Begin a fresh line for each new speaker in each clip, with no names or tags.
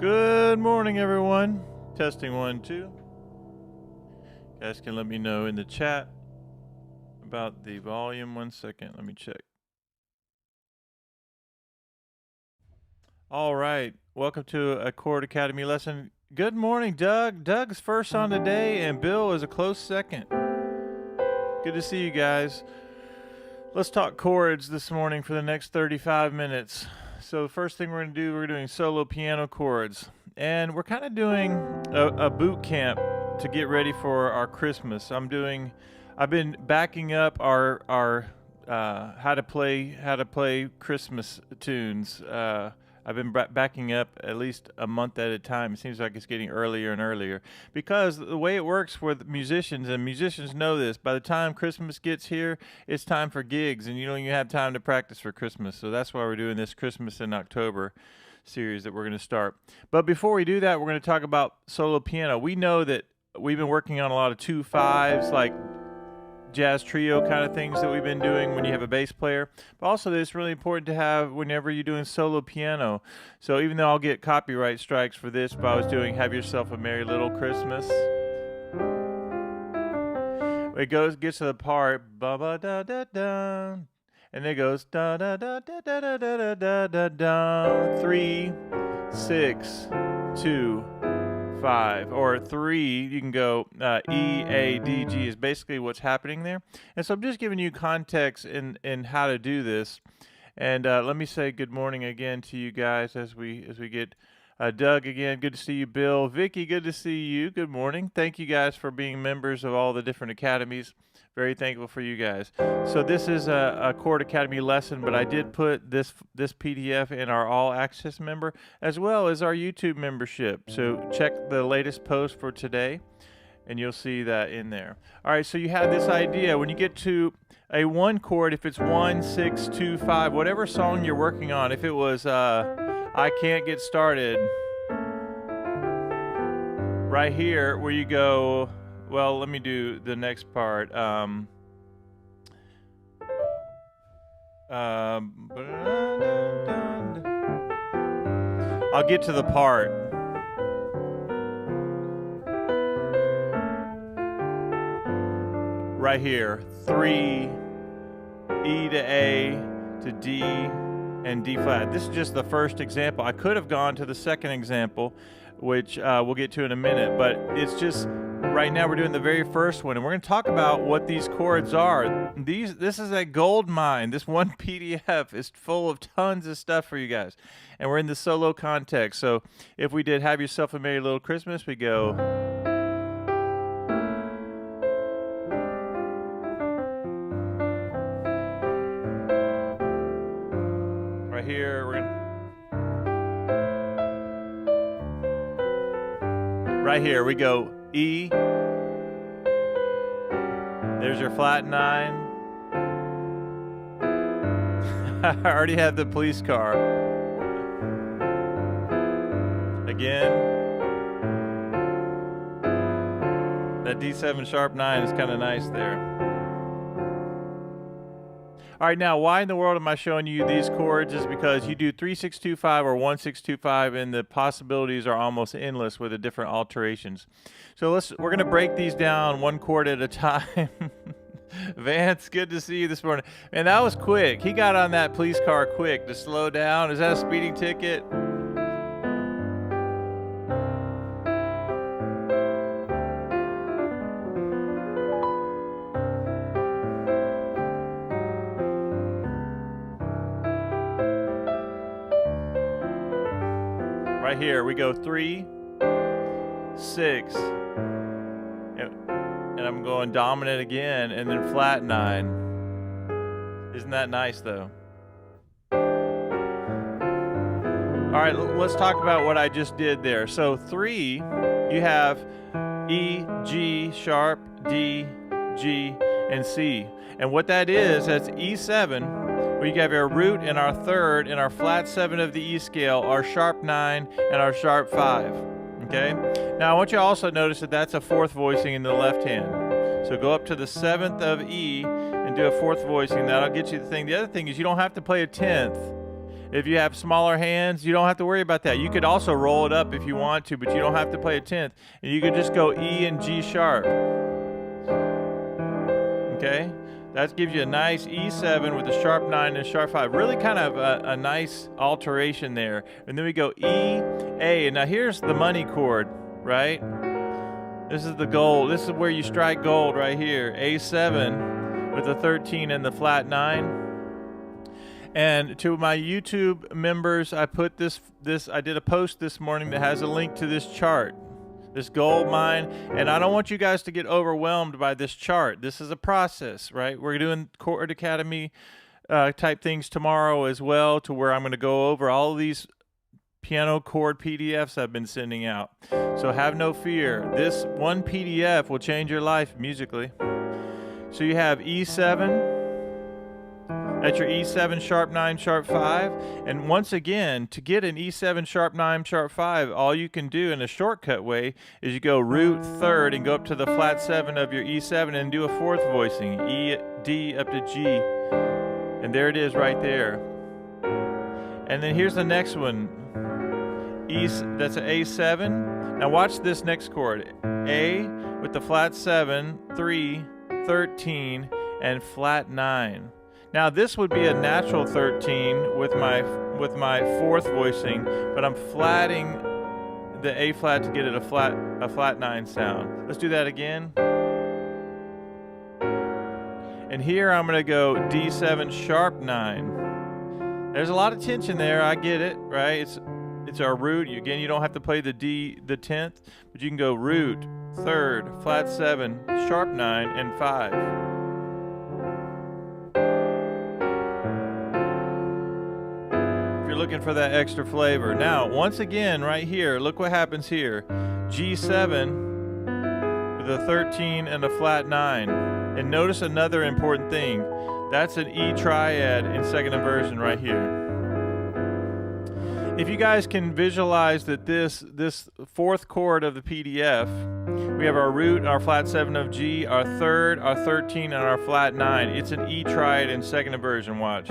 Good morning, everyone. Testing 1, 2. You guys can let me know in the chat about the volume. 1 second. Let me check. All right. Welcome to a Chord Academy lesson. Good morning, Doug. Doug's first on today, and Bill is a close second. Good to see you guys. Let's talk chords this morning for the next 35 minutes. So the first thing we're going to do, we're doing solo piano chords. And we're kind of doing a boot camp to get ready for our Christmas. I've been backing up our how to play Christmas tunes. I've been backing up at least a month at a time. It seems like it's getting earlier and earlier because the way it works with musicians, and musicians know this, by the time Christmas gets here, it's time for gigs, and you don't even have time to practice for Christmas. So that's why we're doing this Christmas in October series that we're going to start. But before we do that, we're going to talk about solo piano. We know that we've been working on a lot of 2/5s, like jazz trio kind of things that we've been doing when you have a bass player, but also it's really important to have whenever you're doing solo piano. So even though I'll get copyright strikes for this, if I was doing Have Yourself a Merry Little Christmas, gets to the part ba ba da da da, and it goes da da da da da da da da da da, 3 6 2 5, or 3, you can go E, A, D, G is basically what's happening there. And so I'm just giving you context in how to do this. And let me say good morning again to you guys as we get Doug again. Good to see you, Bill. Vicky, good to see you. Good morning. Thank you guys for being members of all the different academies. Very thankful for you guys. So this is a Chord Academy lesson, but I did put this PDF in our All Access member as well as our YouTube membership. So check the latest post for today, and you'll see that in there. All right, so you have this idea. When you get to a 1 chord, if it's 1, 6, 2, 5, whatever song you're working on, if it was I Can't Get Started, right here where you go, well, let me do the next part. I'll get to the part. Right here, 3, E to A to D and D flat. This is just the first example. I could have gone to the second example, which we'll get to in a minute, but it's just right now we're doing the very first one, and we're going to talk about what these chords are. This is a gold mine. This one PDF is full of tons of stuff for you guys, and we're in the solo context. So if we did Have Yourself a Merry Little Christmas, we go right here. We're gonna right here we go E. There's your flat 9. I already have the police car. Again. That D7 sharp 9 is kind of nice there. All right, now why in the world am I showing you these chords? Is because you do 3 6 2 5 or 1 6 2 5, and the possibilities are almost endless with the different alterations. So we're gonna break these down 1 chord at a time. Vance, good to see you this morning. Man, that was quick. He got on that police car quick to slow down. Is that a speeding ticket? Right here, we go 3, 6, and I'm going dominant again, and then flat 9. Isn't that nice, though? All right, let's talk about what I just did there. So 3, you have E, G, sharp, D, G, and C. And what that is, that's E7. We have our root and our third and our flat 7 of the E scale, our sharp 9 and our sharp 5. Okay? Now I want you to also notice that that's a 4th voicing in the left hand. So go up to the 7th of E and do a 4th voicing. That'll get you the thing. The other thing is you don't have to play a 10th. If you have smaller hands, you don't have to worry about that. You could also roll it up if you want to, but you don't have to play a 10th. And you could just go E and G sharp. Okay? That gives you a nice E7 with a sharp 9 and a sharp 5. Really kind of a nice alteration there. And then we go E, A. And now here's the money chord, right? This is the gold. This is where you strike gold right here. A7 with the 13 and the flat 9. And to my YouTube members, I put this I did a post this morning that has a link to this chart, this gold mine. And I don't want you guys to get overwhelmed by this chart. This is a process, right? We're doing Chord Academy type things tomorrow as well, to where I'm going to go over all of these piano chord PDFs I've been sending out. So have no fear. This one PDF will change your life musically. So you have E7. That's your E7 sharp 9 sharp 5. And once again, to get an E7 sharp 9 sharp 5, all you can do in a shortcut way is you go root 3rd and go up to the flat 7 of your E7 and do a 4th voicing, E, D up to G. And there it is right there. And then here's the next one. That's an A7. Now watch this next chord. A with the flat 7, 3, 13, and flat 9. Now this would be a natural 13 with my 4th voicing, but I'm flatting the A flat to get it a flat 9 sound. Let's do that again. And here I'm gonna go D7 sharp 9. There's a lot of tension there, I get it, right? It's our root. Again, you don't have to play the 10th, but you can go root, 3rd, flat 7, sharp 9, and 5. You're looking for that extra flavor. Now, once again, right here, look what happens here. G7 with a 13 and a flat 9. And notice another important thing. That's an E triad in second inversion right here. If you guys can visualize that this 4th chord of the PDF, we have our root, our flat 7 of G, our 3rd, our 13, and our flat 9. It's an E triad in second inversion. Watch.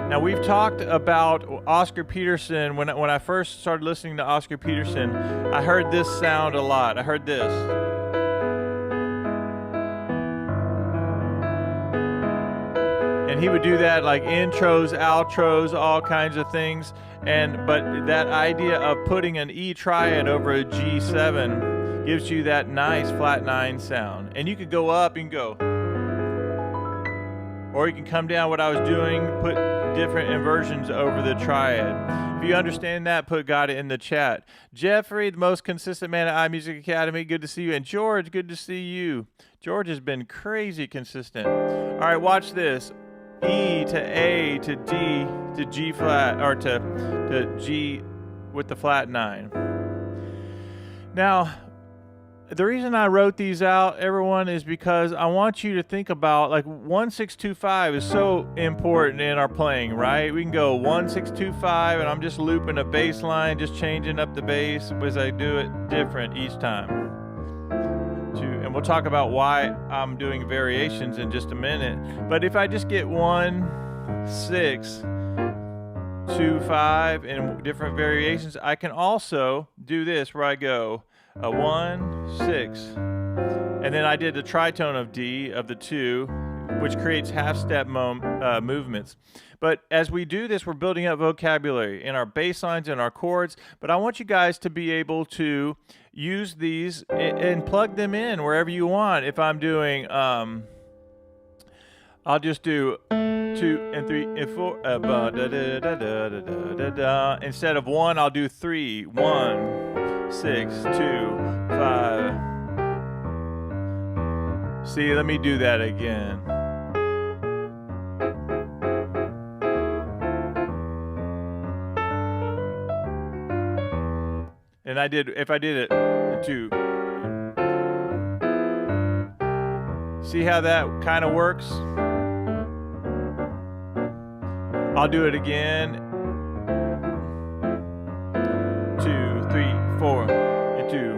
Now we've talked about Oscar Peterson. When I first started listening to Oscar Peterson, I heard this sound a lot. I heard this. And he would do that like intros, outros, all kinds of things. But that idea of putting an E triad over a G7 gives you that nice flat 9 sound. And you could go up and go. Or you can come down. What I was doing, put different inversions over the triad. If you understand that, got it in the chat. Jeffrey, the most consistent man at iMusicAcademy, good to see you. And George, good to see you. George has been crazy consistent. All right, watch this. E to A to D to G flat, or to G with the flat 9. Now, the reason I wrote these out, everyone, is because I want you to think about, like, 1-6-2-5 is so important in our playing, right? We can go 1-6-2-5, and I'm just looping a bass line, just changing up the bass as I do it different each time. And we'll talk about why I'm doing variations in just a minute. But if I just get 1-6-2-5 in different variations, I can also do this where I go a 1-6, and then I did the tritone of D of the 2, which creates half-step movements. But as we do this, we're building up vocabulary in our bass lines and our chords. But I want you guys to be able to use these and plug them in wherever you want. If I'm doing, I'll just do 2 and 3 and 4. Instead of 1, I'll do 3. 1, 6, 2, 5. See, let me do that again. And if I did it 2. See how that kind of works? I'll do it again. 2, 3, 4, and 2.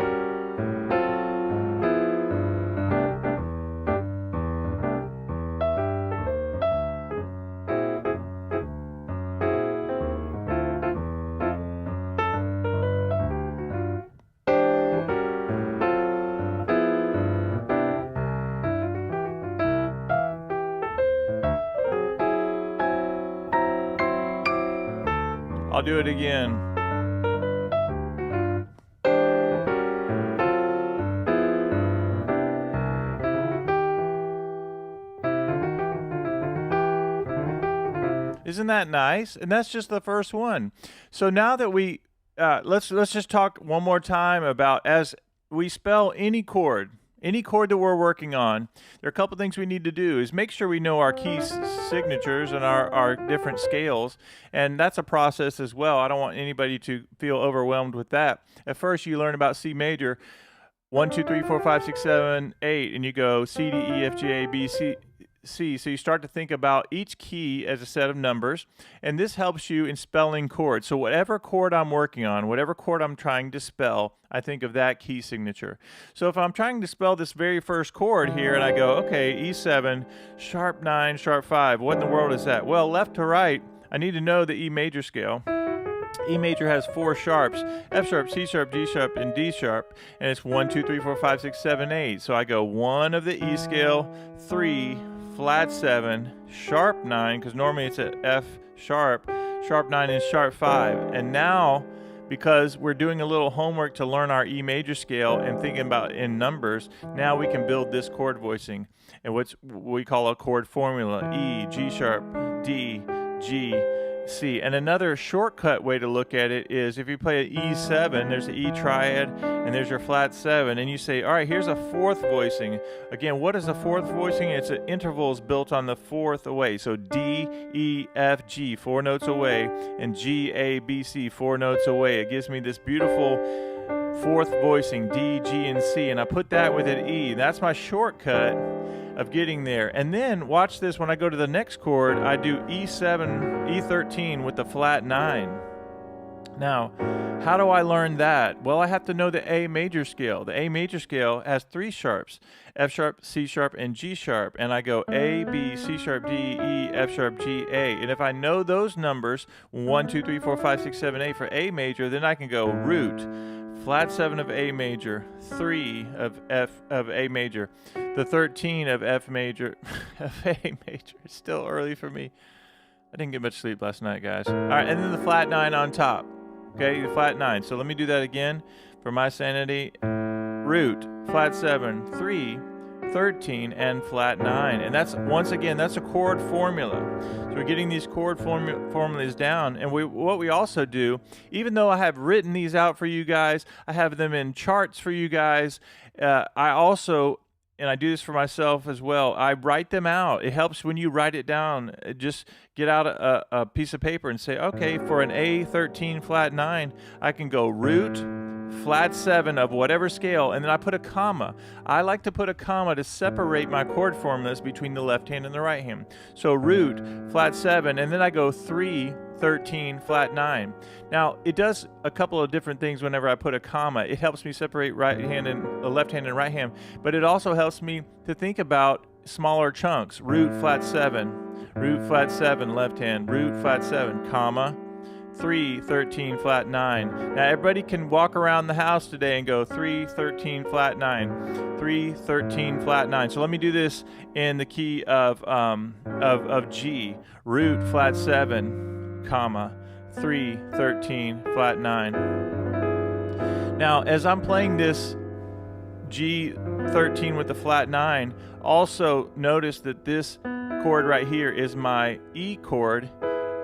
I'll do it again. Isn't that nice? And that's just the first one. So now that we let's just talk one more time about as we spell any chord that we're working on. There are a couple things we need to do is make sure we know our key signatures and our different scales, and that's a process as well. I don't want anybody to feel overwhelmed with that. At first, you learn about C major, 1, 2, 3, 4, 5, 6, 7, 8, and you go C, D, E, F, G, A, B, C. So you start to think about each key as a set of numbers, and this helps you in spelling chords. So whatever chord I'm working on, whatever chord I'm trying to spell, I think of that key signature. So if I'm trying to spell this very first chord here and I go, okay, E7, sharp 9, sharp 5, what in the world is that? Well, left to right, I need to know the E major scale. E major has 4 sharps, F sharp, C sharp, G sharp, and D sharp, and it's 1, 2, 3, 4, 5, 6, 7, 8. So I go 1 of the E scale, 3, flat 7, sharp 9, because normally it's a F sharp, sharp 9 is sharp 5. And now, because we're doing a little homework to learn our E major scale and thinking about in numbers, now we can build this chord voicing and what we call a chord formula: E, G sharp, D, G, C. And another shortcut way to look at it is if you play an E7, there's an E triad, and there's your flat 7, and you say, all right, here's a fourth voicing. Again, what is a fourth voicing? It's an intervals built on the fourth away. So D, E, F, G, 4 notes away, and G, A, B, C, 4 notes away. It gives me this beautiful fourth voicing, D, G, and C, and I put that with an E. That's my shortcut of getting there. And then watch this, when I go to the next chord, I do E7, E13 with the flat 9. Now, how do I learn that? Well, I have to know the A major scale. The A major scale has 3 sharps, F sharp, C sharp, and G sharp. And I go A, B, C sharp, D, E, F sharp, G, A. And if I know those numbers, 1, 2, 3, 4, 5, 6, 7, 8 for A major, then I can go root, flat 7 of A major, 3 of F of A major, the 13 of F major, of A major. It's still early for me. I didn't get much sleep last night, guys. All right, and then the flat 9 on top. Okay, the flat 9. So let me do that again for my sanity. Root, flat 7, 3, 13, and flat 9. And that's, once again, that's a chord formula. So we're getting these chord formulas down. And what we also do, even though I have written these out for you guys, I have them in charts for you guys, I also, and I do this for myself as well, I write them out. It helps when you write it down. Just get out a piece of paper and say, okay, for an A13 flat 9, I can go root, flat 7 of whatever scale, and then I put a comma. I like to put a comma to separate my chord formulas between the left hand and the right hand. So root, flat 7, and then I go 3, 13, flat 9. Now, it does a couple of different things whenever I put a comma. It helps me separate right hand and left hand and right hand, but it also helps me to think about smaller chunks. Root, flat 7, root, flat 7, left hand, root, flat 7, comma, 3, 13, flat 9. Now everybody can walk around the house today and go 3, 13, flat 9, 3, 13, flat 9. So let me do this in the key of G. Root, flat 7, comma, 3, 13, flat 9. Now as I'm playing this G13 with the flat 9, also notice that this chord right here is my E chord,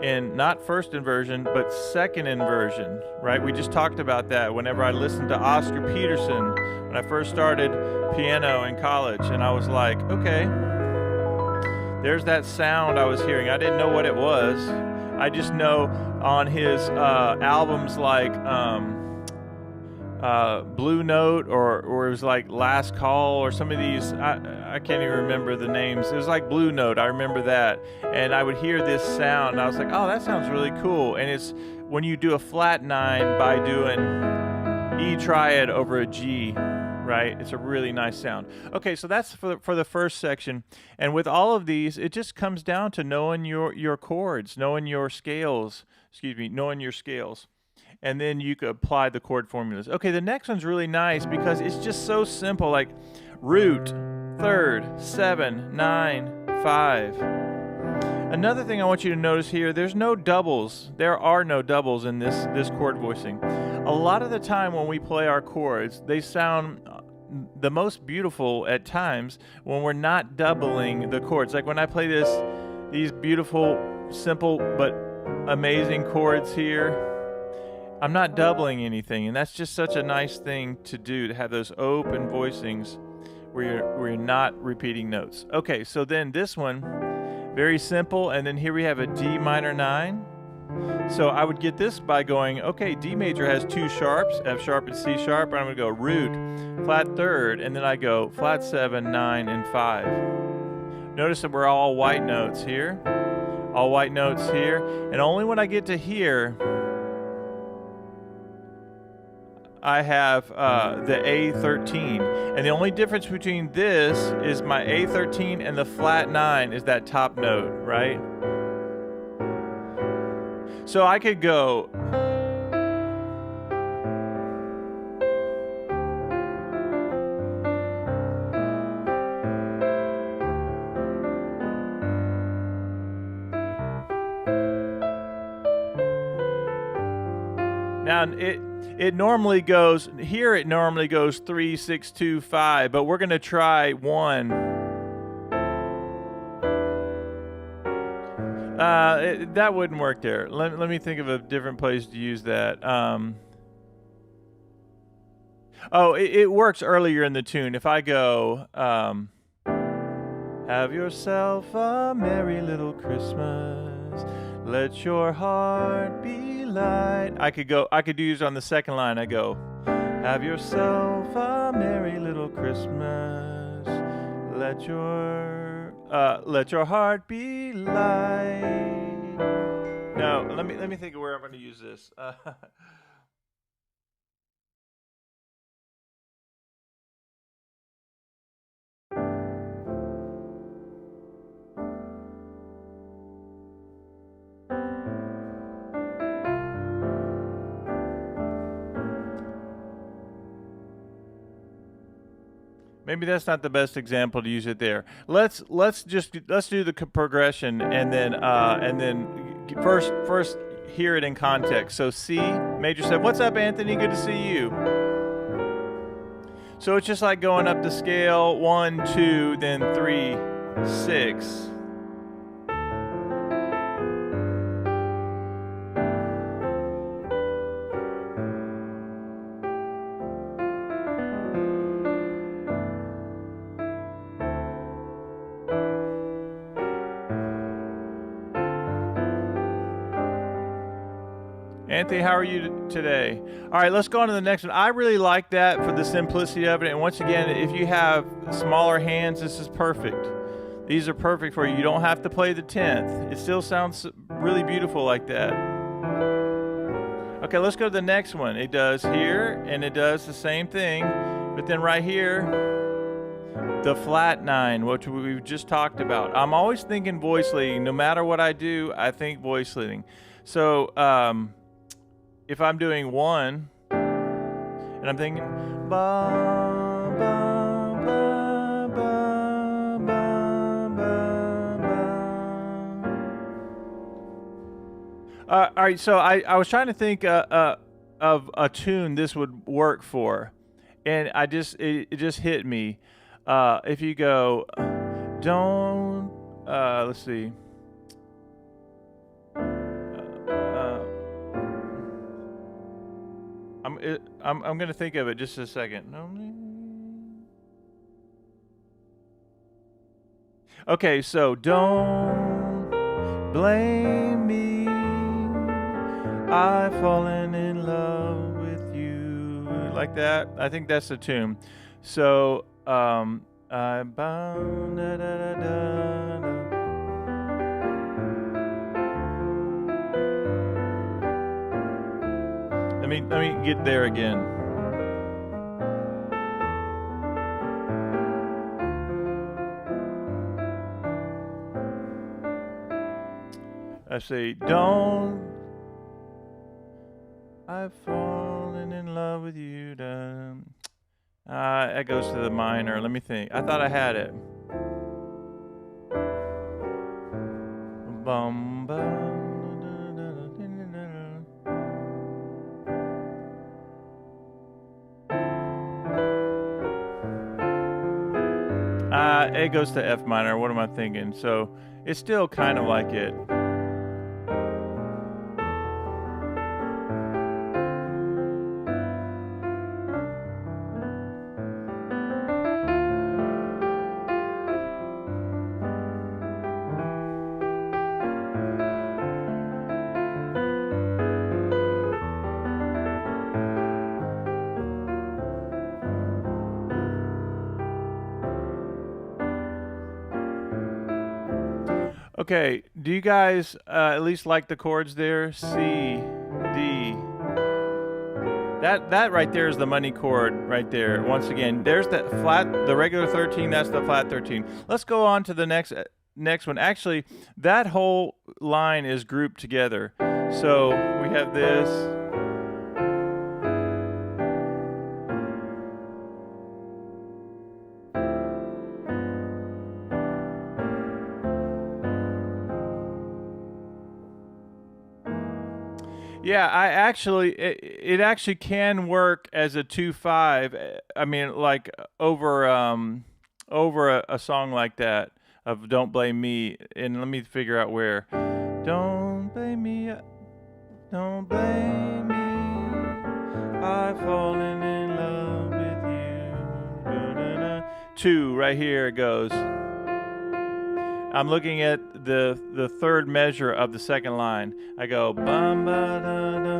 in not first inversion, but second inversion, right? We just talked about that whenever I listened to Oscar Peterson when I first started piano in college, and I was like, okay, there's that sound I was hearing. I didn't know what it was. I just know on his albums like Blue Note or it was like Last Call or some of these, I can't even remember the names. It was like Blue Note, I remember that. And I would hear this sound and I was like, oh, that sounds really cool. And it's when you do a flat 9 by doing E triad over a G, right? It's a really nice sound. Okay, so that's for the first section. And with all of these, it just comes down to knowing your chords, knowing your scales, knowing your scales. And then you could apply the chord formulas. Okay, the next one's really nice because it's just so simple, like root, third, 7, 9, 5. Another thing I want you to notice here, there's no doubles. There are no doubles in this chord voicing. A lot of the time when we play our chords, they sound the most beautiful at times when we're not doubling the chords. Like when I play these beautiful, simple, but amazing chords here, I'm not doubling anything, and that's just such a nice thing to do, to have those open voicings where you're not repeating notes. Okay, so then this one, very simple, and then here we have a D minor 9. So I would get this by going, okay, D major has 2 sharps, F sharp and C sharp, and I'm gonna go root, flat 3rd, and then I go flat 7, 9, and 5. Notice that we're all white notes here, all white notes here, and only when I get to here, I have the A13, and the only difference between this is my A13 and the flat 9 is that top note, right? So I could go now it normally goes here, it normally goes 3, 6, 2, 5, but we're gonna try 1. That wouldn't work there. Let me think of a different place to use that. Oh, it works earlier in the tune. If I go, have yourself a merry little Christmas, let your heart be light. I could use on the second line. I go, have yourself a merry little Christmas, let your heart be light. No, let me think of where I'm going to use this. Maybe that's not the best example to use it there. Let's do the progression and then first hear it in context. So C major 7. What's up, Anthony? Good to see you. So it's just like going up the scale, 1, 2, then 3, 6. Anthony, how are you today? All right, let's go on to the next one. I really like that for the simplicity of it. And once again, if you have smaller hands, this is perfect. These are perfect for you. You don't have to play the 10th. It still sounds really beautiful like that. Okay, let's go to the next one. It does here, and it does the same thing. But then right here, the flat 9, which we've just talked about. I'm always thinking voice leading. No matter what I do, I think voice leading. So, if I'm doing 1, and I'm thinking, ba, ba, ba, ba, ba, ba. All right, so I was trying to think of a tune this would work for, and it just hit me. If you go, don't, let's see. I'm gonna think of it just a second. Okay, so don't blame me. I've fallen in love with you. Like that. I think that's the tune. So I'm bound. Da, da, da, da, da. Let me get there again. I say, don't. I've fallen in love with you. That goes to the minor. Let me think. I thought I had it. Bum, bum. It goes to F minor. What am I thinking? So it's still kind of like it. Okay, do you guys at least like the chords there? C, D. That right there is the money chord right there. Once again, there's that flat, the regular 13, that's the flat 13. Let's go on to the next one. Actually, that whole line is grouped together. So we have this. Yeah, it actually can work as a 2/5. I mean, like over a song like that of "Don't Blame Me." And let me figure out where. Don't blame me, don't blame me. I've fallen in love with you. Da-da-da. 2 right here it goes. I'm looking at the third measure of the second line. I go bum ba da da.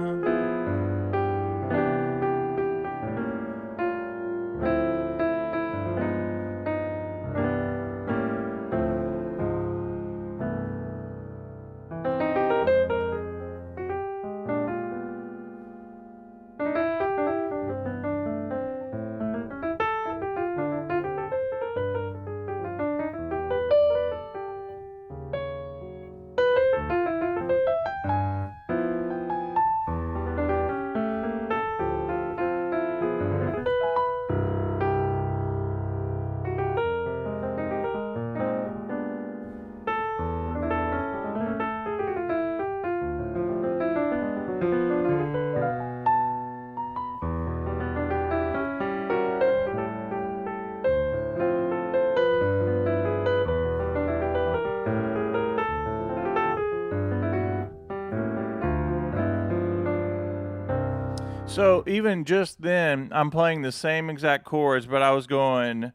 So even just then, I'm playing the same exact chords, but I was going.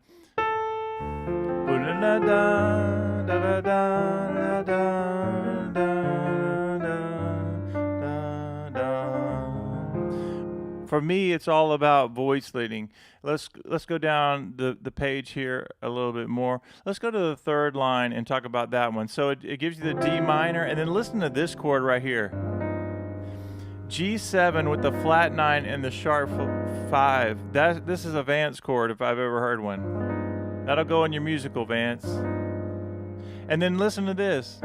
For me, it's all about voice leading. Let's go down the page here a little bit more. Let's go to the third line and talk about that one. So it gives you the D minor, and then listen to this chord right here. G7 with the flat 9 and the sharp 5. This is a Vance chord if I've ever heard one. That'll go in your musical, Vance. And then listen to this.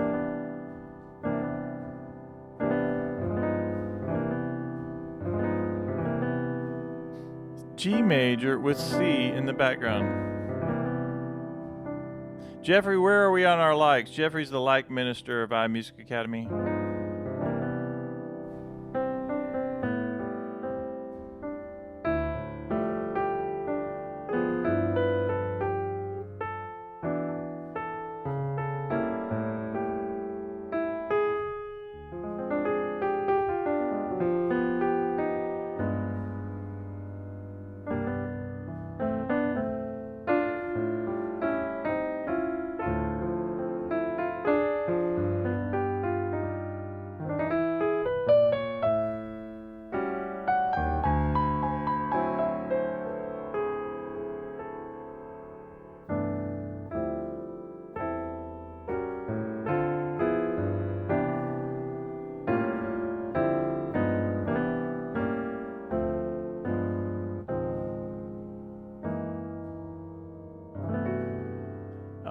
G major with C in the background. Jeffrey, where are we on our likes? Jeffrey's the like minister of iMusicAcademy.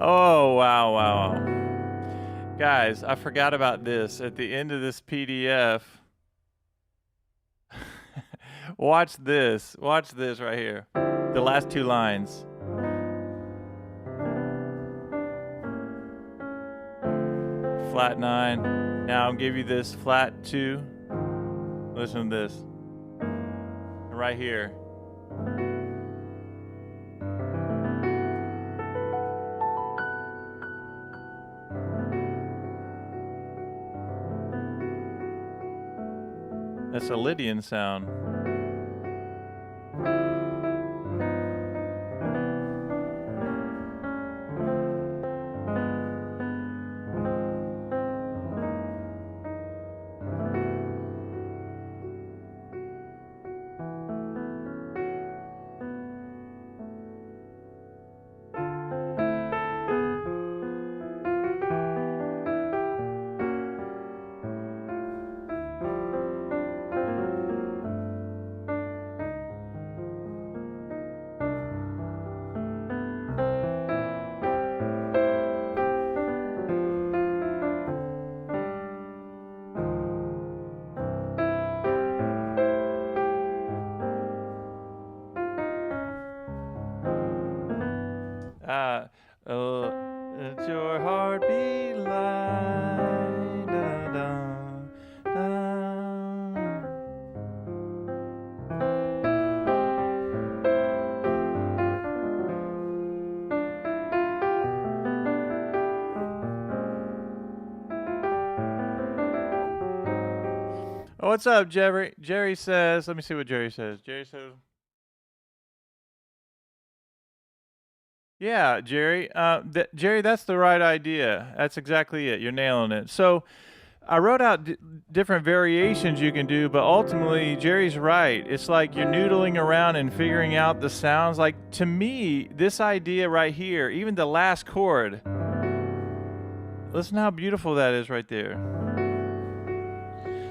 Oh, wow. Guys, I forgot about this. At the end of this PDF, watch this. Watch this right here. The last 2 lines. flat 9. Now I'll give you this flat 2. Listen to this. Right here. That's a Lydian sound. Let your heart be light. Da, da, da. Oh, what's up, Jerry? Jerry says, let me see what Jerry says. Jerry says, yeah, Jerry. Jerry, that's the right idea. That's exactly it. You're nailing it. So I wrote out different variations you can do, but ultimately, Jerry's right. It's like you're noodling around and figuring out the sounds. Like, to me, this idea right here, even the last chord, listen how beautiful that is right there.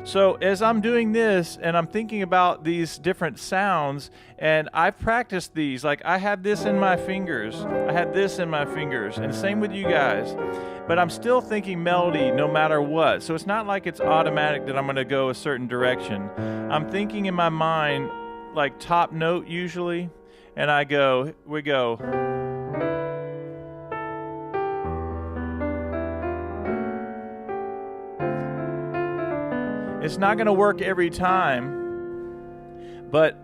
So as I'm doing this and I'm thinking about these different sounds, and I've practiced these, like I had this in my fingers, I had this in my fingers, and same with you guys, but I'm still thinking melody no matter what. So it's not like it's automatic that I'm going to go a certain direction. I'm thinking in my mind like top note usually, and we go. It's not going to work every time, but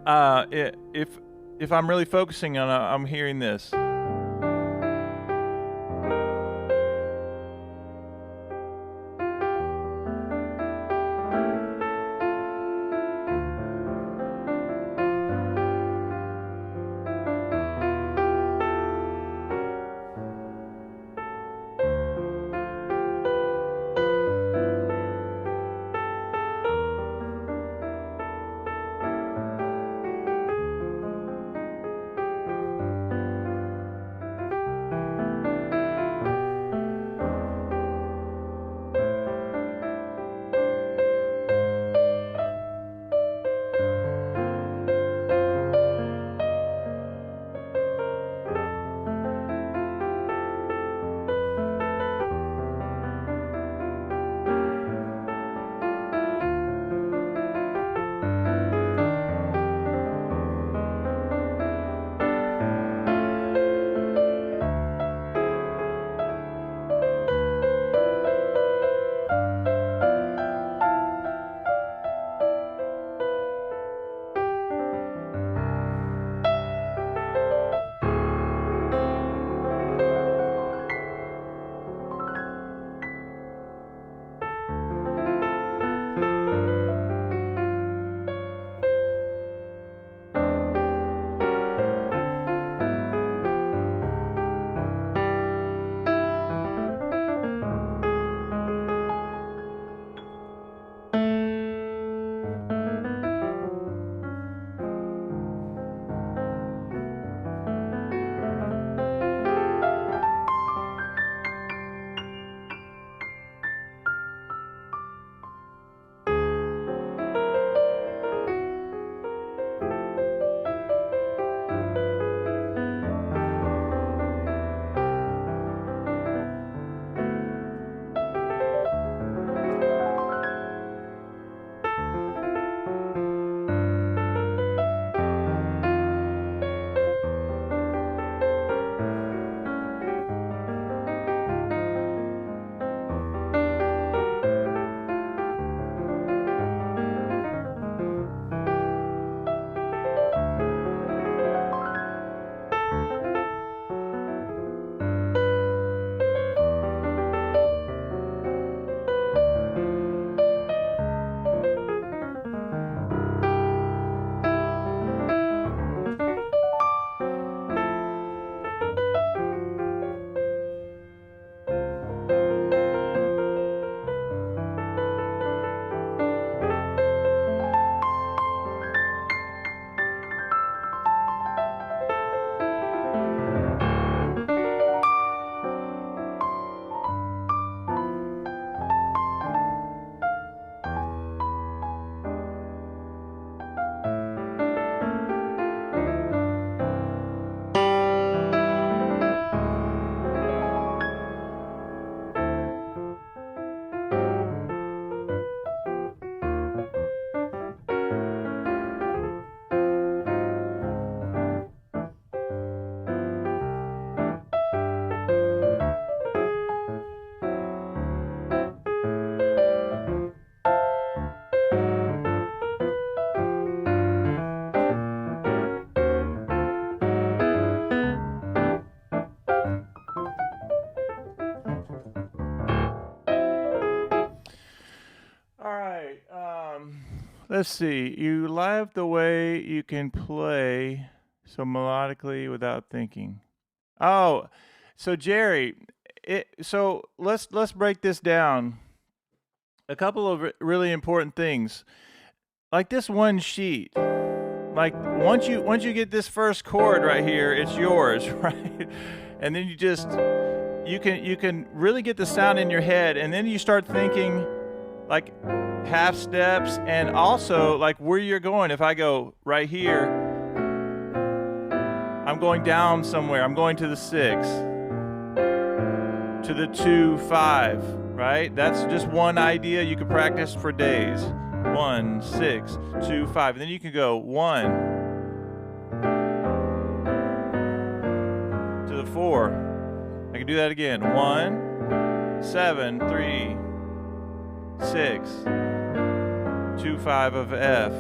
if I'm really focusing on it, I'm hearing this. let's see. You love the way you can play so melodically without thinking. Oh, so Jerry, so let's break this down. A couple of really important things, like this one sheet. Like once you get this first chord right here, it's yours, right? And then you can really get the sound in your head, and then you start thinking like half steps, and also like where you're going. If I go right here, I'm going down somewhere. I'm going to the 6, to the 2, 5, right? That's just one idea you can practice for days. 1, 6, 2, 5. And then you can go 1 to the 4. I can do that again. 1, 7, 3, 6, 2, 5 of F.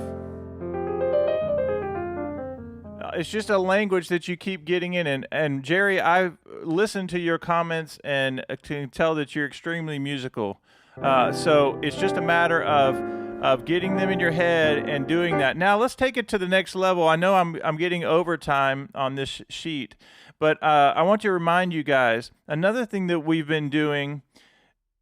It's just a language that you keep getting in. And Jerry, I've listened to your comments and can tell that you're extremely musical. So it's just a matter of getting them in your head and doing that. Now let's take it to the next level. I know I'm getting overtime on this sheet, but I want to remind you guys, another thing that we've been doing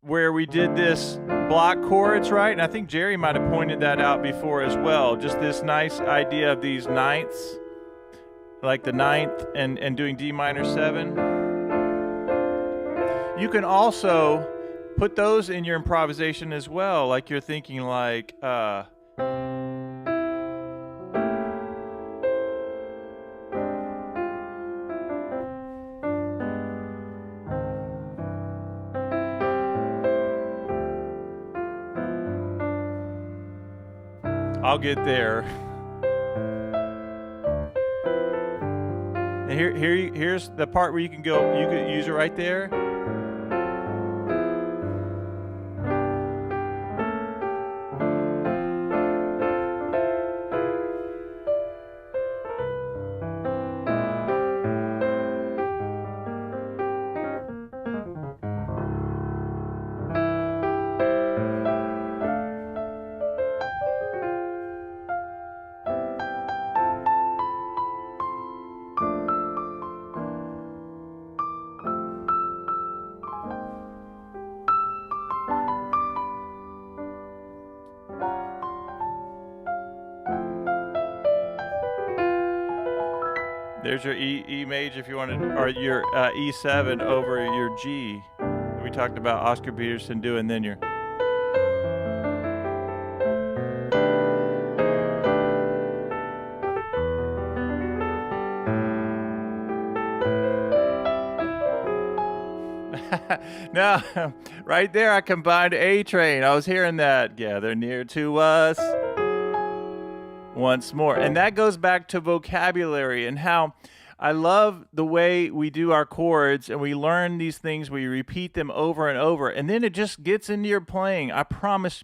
where we did this block chords, right? And I think Jerry might have pointed that out before as well. Just this nice idea of these ninths, like the 9th and doing D minor 7. You can also put those in your improvisation as well. Like you're thinking like, I'll get there. And here's the part where you can use it right there. There's your E major if you want to, or your E7 over your G. We talked about Oscar Peterson doing, then your. Now, right there, I combined A Train. I was hearing that. Gather near to us once more. And that goes back to vocabulary and how I love the way we do our chords and we learn these things, we repeat them over and over, and then it just gets into your playing. I promise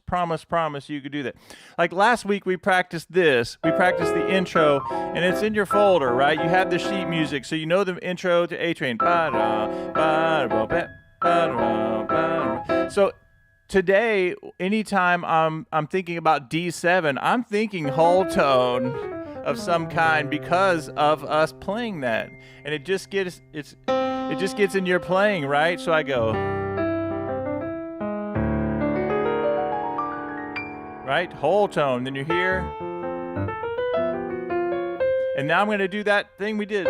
you could do that. Like last week we practiced this. We practiced the intro, and it's in your folder, right? You have the sheet music, so you know the intro to A Train. So today, anytime I'm thinking about D7, I'm thinking whole tone of some kind because of us playing that, and it just gets in your playing, right? So I go right, whole tone, then you're here, and now I'm going to do that thing we did.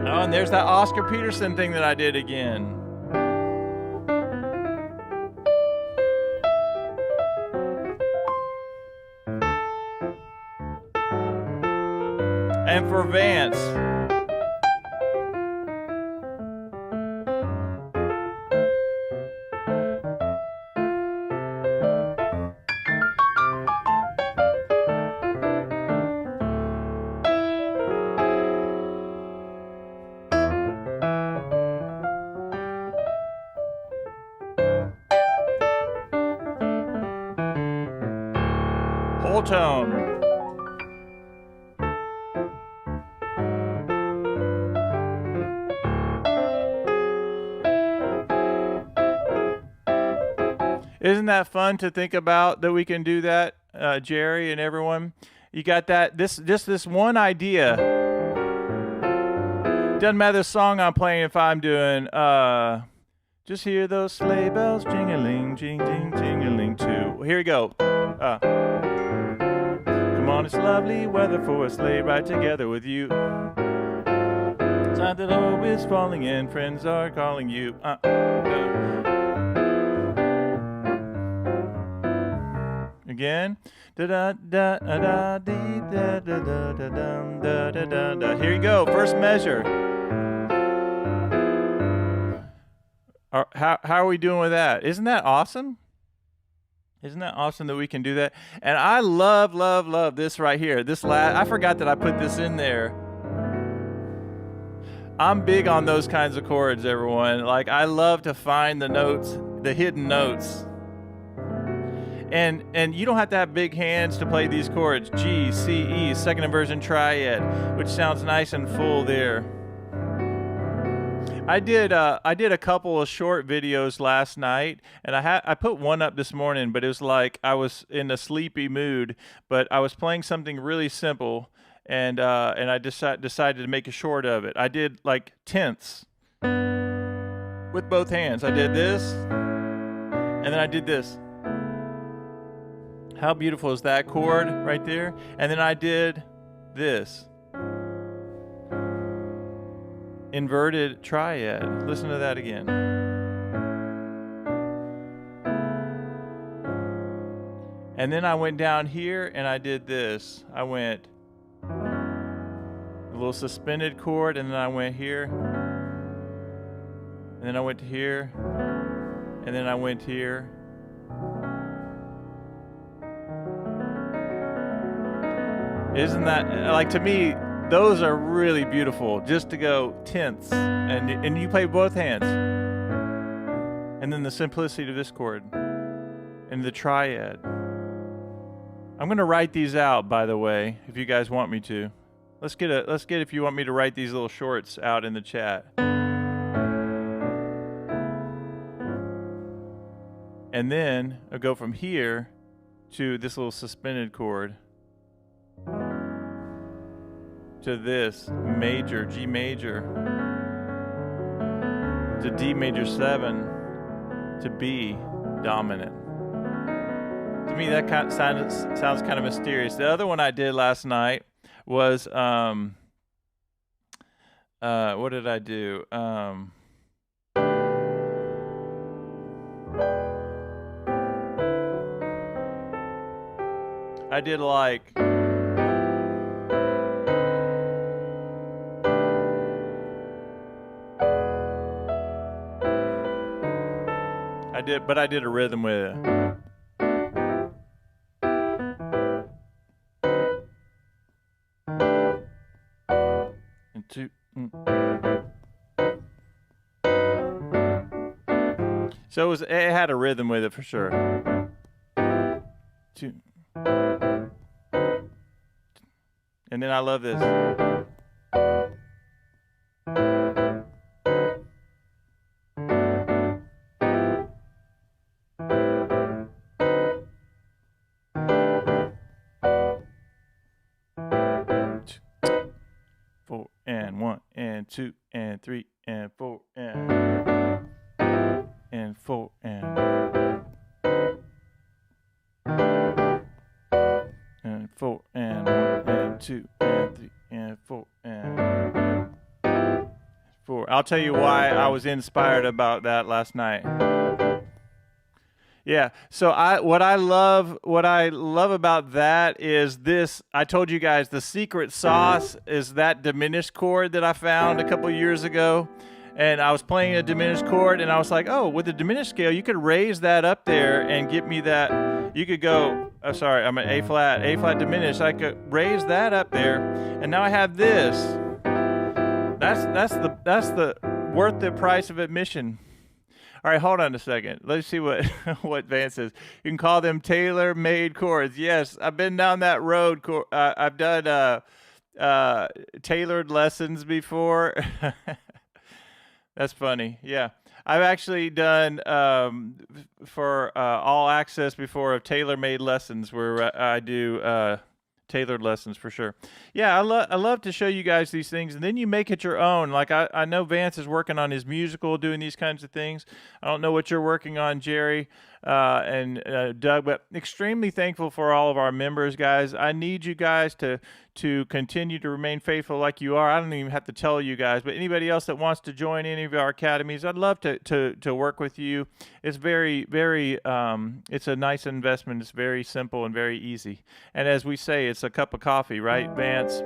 Oh, and there's that Oscar Peterson thing that I did again. And for Vance, whole tone. Isn't that fun to think about that we can do that, Jerry and everyone? You got that? Just this one idea. Doesn't matter the song I'm playing if I'm doing. Just hear those sleigh bells jingling, jing, jing, jingling too. Here we go. Come on, it's lovely weather for a sleigh ride together with you. Time that hope is falling in, friends are calling you. Again. Da da da da dee da da da da da da da. Here you go. First measure. How are we doing with that? Isn't that awesome? Isn't that awesome that we can do that? And I love this right here. I forgot that I put this in there. I'm big on those kinds of chords, everyone. Like, I love to find the notes, the hidden notes. And you don't have to have big hands to play these chords. G, C, E, second inversion triad, which sounds nice and full there. I did a couple of short videos last night, and I put one up this morning, but it was like I was in a sleepy mood, but I was playing something really simple, and I decided to make a short of it. I did like tenths with both hands. I did this, and then I did this. How beautiful is that chord right there? And then I did this. Inverted triad. Listen to that again. And then I went down here and I did this. I went a little suspended chord, and then I went here. And then I went to here. And then I went here. Isn't that, like, to me, those are really beautiful, just to go tenths, and you play both hands. And then the simplicity of this chord and the triad. I'm going to write these out, by the way, if you guys want me to. Let's get if you want me to write these little shorts out in the chat. And then I'll go from here to this little suspended chord to this major, G major, to D major 7, to B dominant. To me, that kind of sounds kind of mysterious. The other one I did last night was, what did I do? I did like... I did a rhythm with it. And two. So it had a rhythm with it for sure. Two. And then I love this. 4 and 1 and 2 and 3 and 4 and 4 and 4 and 1 and 2 and 3 and 4 and 4. I'll tell you why I was inspired about that last night. Yeah. So what I love about that is this. I told you guys the secret sauce is that diminished chord that I found a couple years ago. And I was playing a diminished chord, and I was like, oh, with the diminished scale, you could raise that up there and get me that. You could go, oh, sorry, I'm an A flat diminished. I could raise that up there, and now I have this. That's the worth the price of admission. All right, hold on a second. Let's see what Van says. You can call them tailor-made chords. Yes, I've been down that road. I've done tailored lessons before. That's funny. Yeah. I've actually done for all access before of tailor-made lessons where I do tailored lessons for sure. Yeah, I love to show you guys these things, and then you make it your own. Like I know Vance is working on his musical, doing these kinds of things. I don't know what you're working on, Jerry and Doug, but extremely thankful for all of our members, guys. I need you guys to continue to remain faithful like you are. I don't even have to tell you guys, but anybody else that wants to join any of our academies, I'd love to work with you. It's very, very, it's a nice investment. It's very simple and very easy. And as we say, it's a cup of coffee, right, Vance?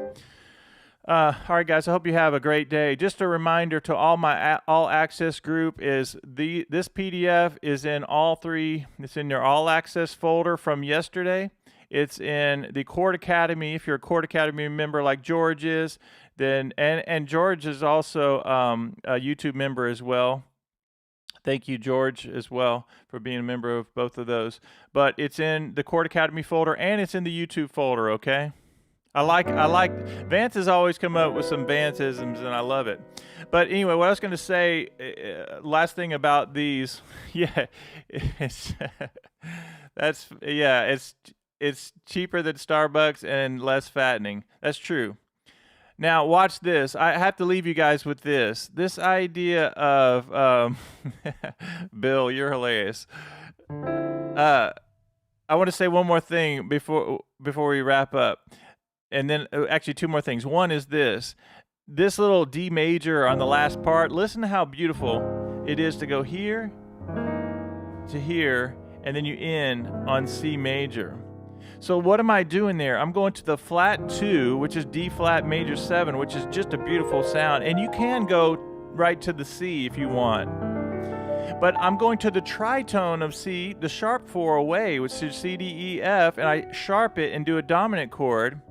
All right, guys, I hope you have a great day. Just a reminder to all my all access group is this PDF is in all three. It's in your all access folder from yesterday. It's in the Chord Academy. If you're a Chord Academy member like George is, then and George is also a YouTube member as well. Thank you, George, as well, for being a member of both of those. But it's in the Chord Academy folder and it's in the YouTube folder, okay? I like Vance has always come up with some Vanceisms, and I love it. But anyway, what I was going to say, last thing about these, yeah, it's it's cheaper than Starbucks and less fattening. That's true. Now watch this. I have to leave you guys with this. This idea of Bill, you're hilarious. I want to say one more thing before we wrap up. And then actually two more things. One is this little D major on the last part. Listen to how beautiful it is to go here to here, and then you end on C major. So what am I doing there? I'm going to the flat 2, which is D flat major 7, which is just a beautiful sound. And you can go right to the C if you want. But I'm going to the tritone of C, the sharp 4 away, which is C, D, E, F, and I sharp it and do a dominant chord.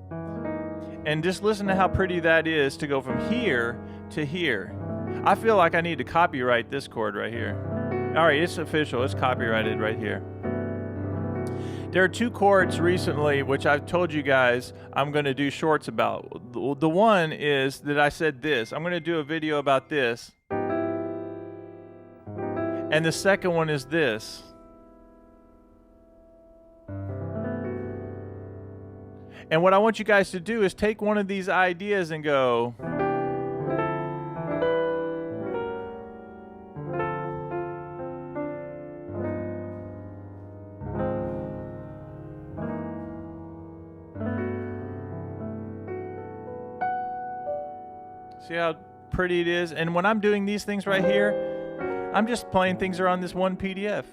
And just listen to how pretty that is to go from here to here. I feel like I need to copyright this chord right here. All right, it's official. It's copyrighted right here. There are 2 chords recently, which I've told you guys I'm going to do shorts about. The one is that I said this. I'm going to do a video about this. And the second one is this. And what I want you guys to do is take one of these ideas and go, see how pretty it is? And when I'm doing these things right here, I'm just playing things that are on this one PDF.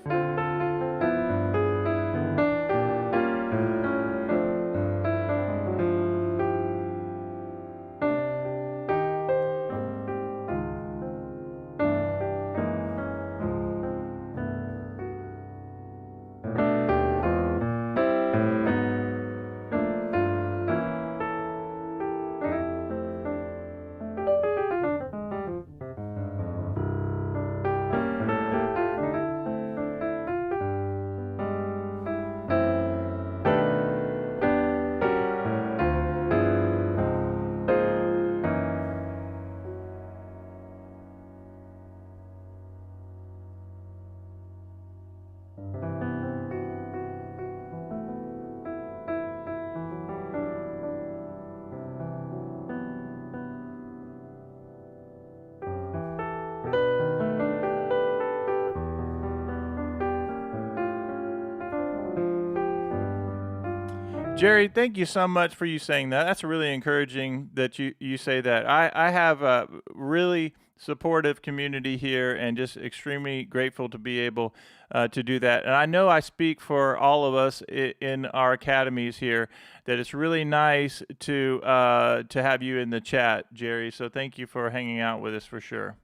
Jerry, thank you so much for you saying that. That's really encouraging that you say that. I have a really supportive community here and just extremely grateful to be able to do that. And I know I speak for all of us in our academies here that it's really nice to have you in the chat, Jerry. So thank you for hanging out with us for sure.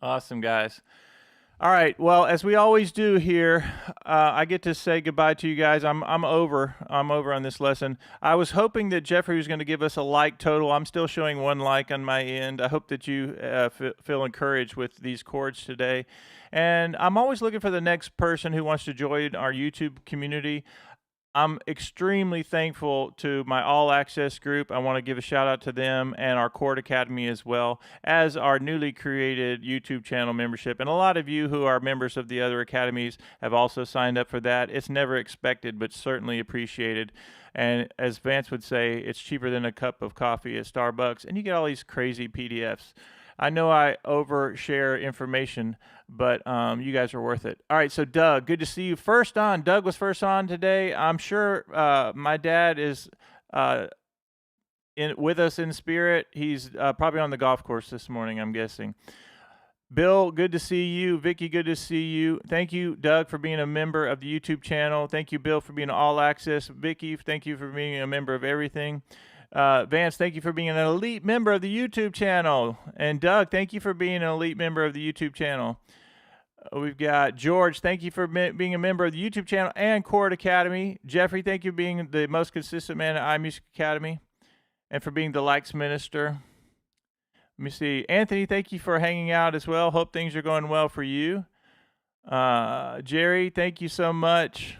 Awesome, guys. All right. Well, as we always do here, I get to say goodbye to you guys. I'm over on this lesson. I was hoping that Jeffrey was going to give us a like total. I'm still showing 1 like on my end. I hope that you feel encouraged with these chords today. And I'm always looking for the next person who wants to join our YouTube community. I'm extremely thankful to my All Access group. I want to give a shout out to them and our Chord Academy as well as our newly created YouTube channel membership. And a lot of you who are members of the other academies have also signed up for that. It's never expected, but certainly appreciated. And as Vance would say, it's cheaper than a cup of coffee at Starbucks, and you get all these crazy PDFs. I know I overshare information, but you guys are worth it. All right, so Doug, good to see you. First on. Doug was first on today. I'm sure my dad is with us in spirit. He's probably on the golf course this morning, I'm guessing. Bill, good to see you. Vicky, good to see you. Thank you, Doug, for being a member of the YouTube channel. Thank you, Bill, for being All Access. Vicky, thank you for being a member of everything. Vance, thank you for being an elite member of the YouTube channel. And Doug, thank you for being an elite member of the YouTube channel. We've got George, thank you for being a member of the YouTube channel and Chord Academy. Jeffrey, thank you for being the most consistent man at iMusicAcademy and for being the likes minister. Let me see. Anthony, thank you for hanging out as well. Hope things are going well for you. Jerry, thank you so much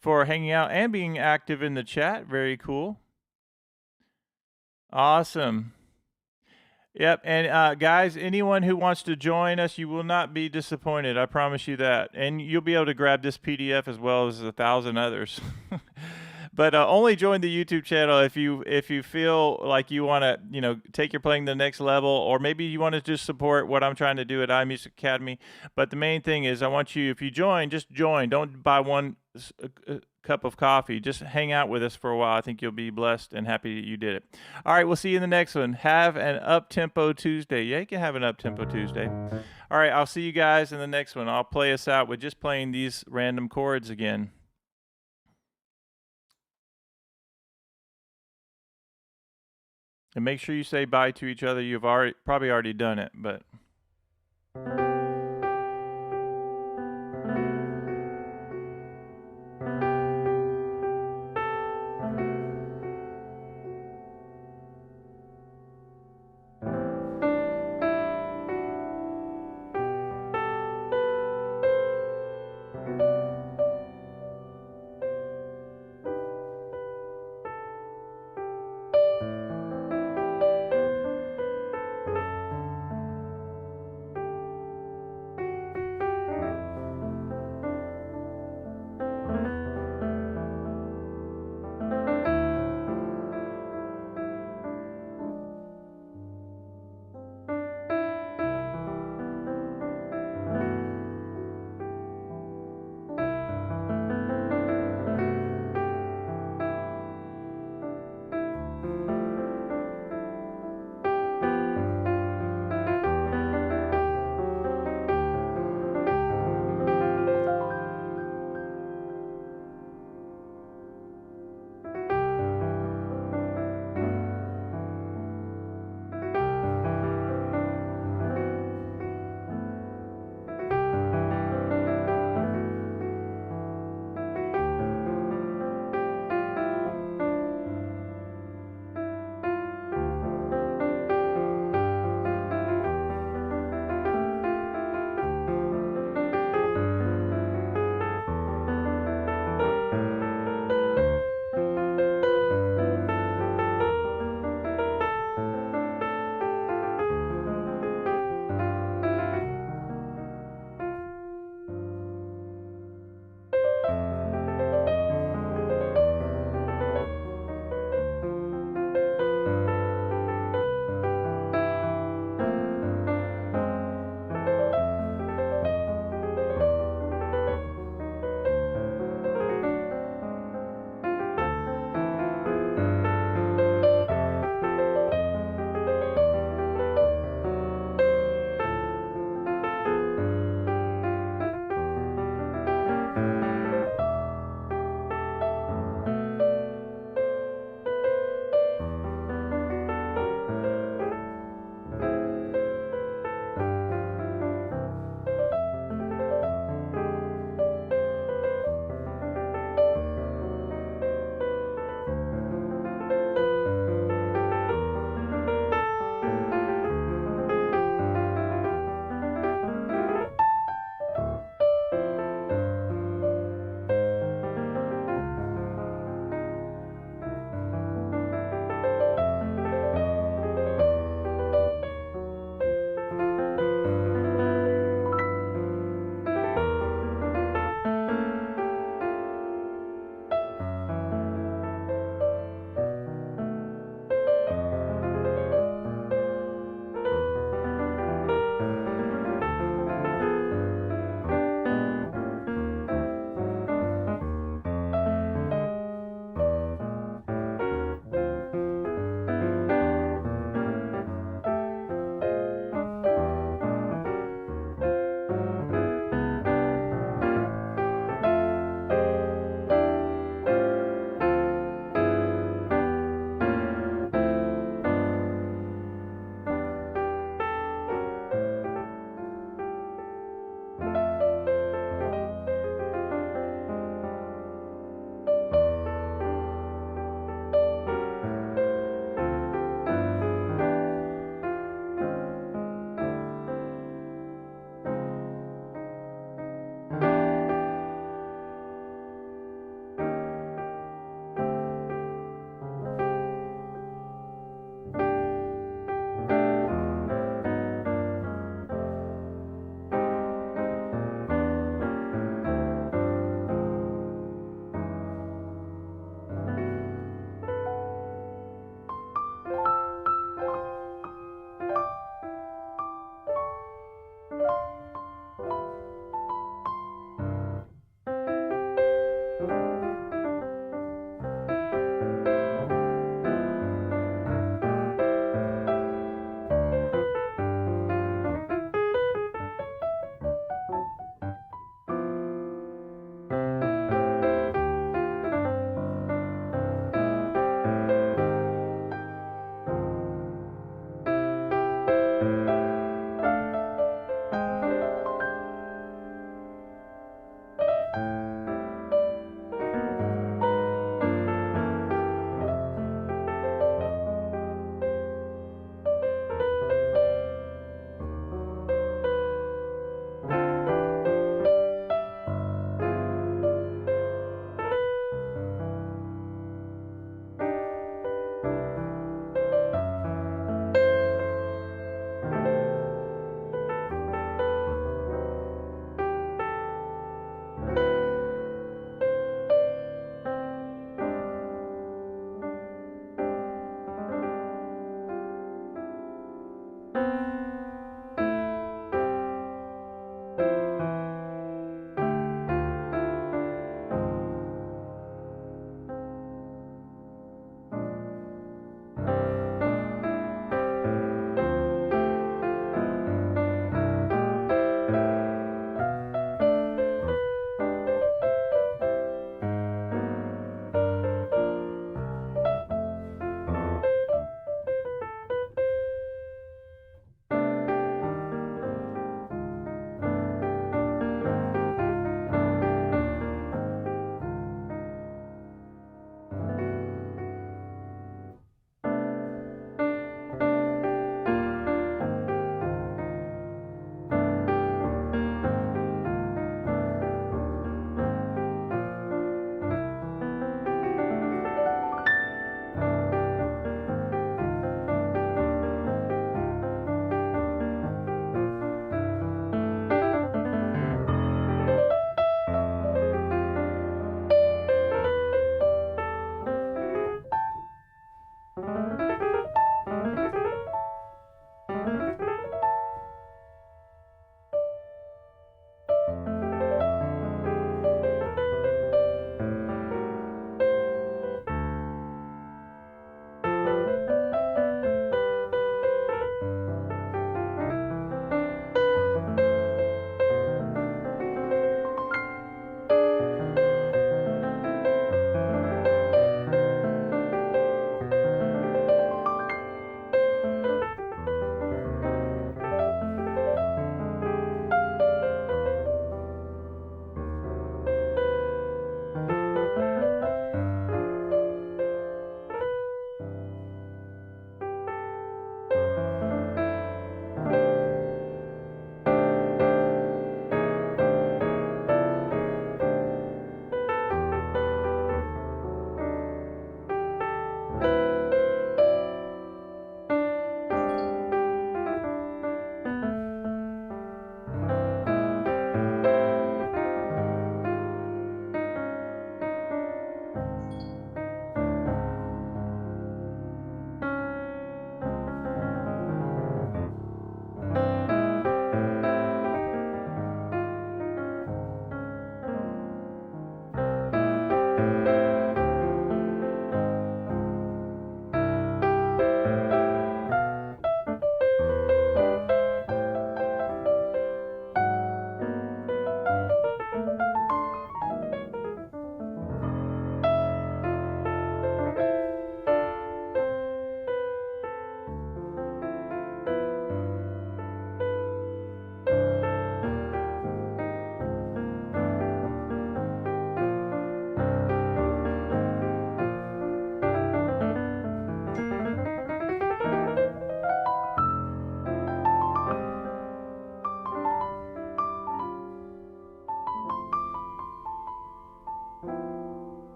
for hanging out and being active in the chat. Very cool. Awesome. Yep. And guys, anyone who wants to join us, you will not be disappointed. I promise you that. And you'll be able to grab this PDF as well as 1,000 others. But only join the YouTube channel if you feel like you want to, take your playing to the next level, or maybe you want to just support what I'm trying to do at iMusicAcademy. But the main thing is, I want you, if you join, just join. Don't buy one cup of coffee. Just hang out with us for a while. I think you'll be blessed and happy that you did it. All right, we'll see you in the next one. Have an up-tempo Tuesday. Yeah, you can have an up-tempo Tuesday. All right, I'll see you guys in the next one. I'll play us out with just playing these random chords again. And make sure you say bye to each other. You've probably already done it, but